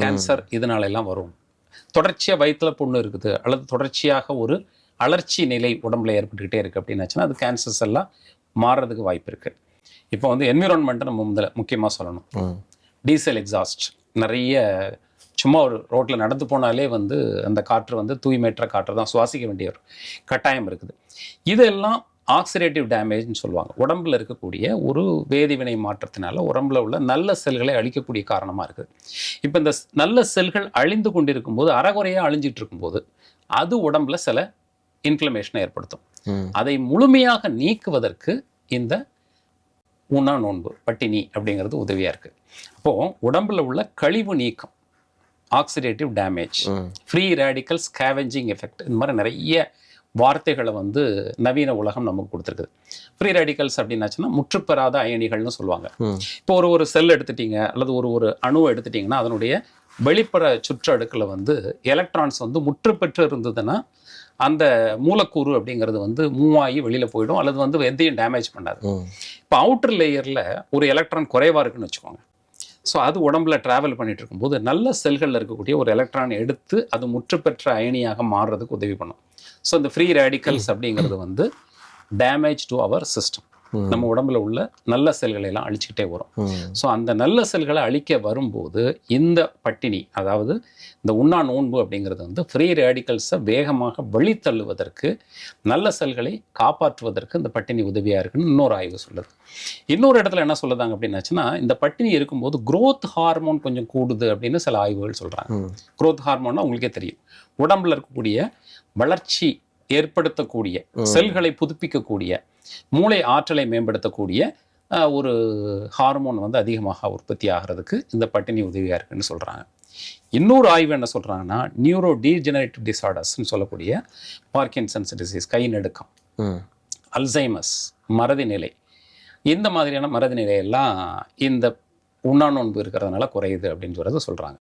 Cancer இதனால எல்லாம் வரும். தொடர்ச்சியாக வயிற்றுல புண்ணு இருக்குது அல்லது தொடர்ச்சியாக ஒரு அலர்ச்சி நிலை உடம்புல ஏற்பட்டுக்கிட்டே இருக்குது அப்படின்னாச்சுன்னா அது கேன்சர்ஸ் எல்லாம் மாறுறதுக்கு வாய்ப்பு இருக்குது. இப்போ வந்து என்விரான்மெண்ட்டை நம்ம முதல்ல முக்கியமாக சொல்லணும். டீசல் எக்ஸாஸ்ட் நிறைய சும்மா ஒரு ரோட்டில் நடந்து போனாலே வந்து அந்த காற்று வந்து தூய்மையற்ற காற்று தான் சுவாசிக்க வேண்டிய ஒரு கட்டாயம் இருக்குது. இதெல்லாம் ஆக்சிடேட்டிவ் டேமேஜ்னு சொல்லுவாங்க. உடம்புல இருக்கக்கூடிய ஒரு வேதிவினை மாற்றத்தினால உடம்புல உள்ள நல்ல செல்களை அழிக்கக்கூடிய காரணமாக இருக்குது. இப்போ இந்த நல்ல செல்கள் அழிந்து கொண்டிருக்கும் போது அறகுறையாக அழிஞ்சிட்டு இருக்கும்போது அது உடம்புல சில இன்ஃப்ளமேஷனை ஏற்படுத்தும். அதை முழுமையாக நீக்குவதற்கு இந்த உண்ணா நோன்பு பட்டினி அப்படிங்கிறது உதவியாக இருக்குது. அப்போது உடம்புல உள்ள கழிவு நீக்கம், oxidative damage, free radical scavenging effect, இந்த மாதிரி நிறைய வார்த்தைகளை வந்து நவீன உலகம் நமக்கு கொடுத்துருக்குது. ஃப்ரீ ரேடிக்கல்ஸ் அப்படின்னாச்சுன்னா முற்றுப்பெறாத அயனிகள்னு சொல்லுவாங்க. இப்போ ஒரு செல் எடுத்துட்டீங்க அல்லது ஒரு அணுவை எடுத்துட்டிங்கன்னா அதனுடைய வெளிப்புற சுற்றடுக்கில் வந்து எலக்ட்ரான்ஸ் வந்து முற்று பெற்று இருந்ததுன்னா அந்த மூலக்கூறு அப்படிங்கிறது வந்து மூவ் ஆகி வெளியில் போயிடும் அல்லது வந்து எதையும் டேமேஜ் பண்ணாது. இப்போ அவுட்டர் லேயரில் ஒரு எலக்ட்ரான் குறைவாக இருக்குன்னு வச்சுக்கோங்க. ஸோ அது உடம்புல ட்ராவல் பண்ணிட்டு இருக்கும்போது நல்ல செல்களில் இருக்கக்கூடிய ஒரு எலக்ட்ரான் எடுத்து அது முற்று பெற்ற அயனியாக மாறுறதுக்கு உதவி பண்ணும். ஸோ இந்த ஃப்ரீ ரேடிக்கல்ஸ் அப்படிங்கிறது வந்து டேமேஜ் டு அவர் சிஸ்டம். நம்ம உடம்புல உள்ள நல்ல செல்களை எல்லாம் அழிச்சுக்கிட்டே வரும். ஸோ அந்த நல்ல செல்களை அழிக்க வரும்போது இந்த பட்டினி, அதாவது இந்த உண்ணா நோன்பு அப்படிங்கிறது வந்து ஃப்ரீ ரேடிக்கல்ஸை வேகமாக வெளித்தள்ளுவதற்கு, நல்ல செல்களை காப்பாற்றுவதற்கு இந்த பட்டினி உதவியாக இருக்குன்னு இன்னொரு ஆய்வு சொல்லுது. இன்னொரு இடத்துல என்ன சொல்லுதாங்க அப்படின்னாச்சுன்னா, இந்த பட்டினி இருக்கும்போது குரோத் ஹார்மோன் கொஞ்சம் கூடுது அப்படின்னு சில ஆய்வுகள் சொல்கிறாங்க. குரோத் ஹார்மோன்னா உங்களுக்கே தெரியும், உடம்புல இருக்கக்கூடிய வளர்ச்சி ஏற்படுத்தக்கூடிய, செல்களை புதுப்பிக்கக்கூடிய, மூளை ஆற்றலை மேம்படுத்தக்கூடிய ஒரு ஹார்மோன் வந்து அதிகமாக உற்பத்தி ஆகிறதுக்கு இந்த பட்டினி உதவியாக இருக்குன்னு சொல்கிறாங்க. இன்னொரு ஆய்வு என்ன சொல்கிறாங்கன்னா, நியூரோ டீஜெனரேட்டிவ் டிசார்டர்ஸ்ன்னு சொல்லக்கூடிய பார்க்கின்சன்ஸ் டிசீஸ், கை நடுக்கம், அல்சைமஸ், மறதி நிலை, இந்த மாதிரியான மறதி நிலையெல்லாம் இந்த உண்ணா நோன்பு இருக்கிறதுனால குறையுது அப்படின்னு சொல்கிறாங்க.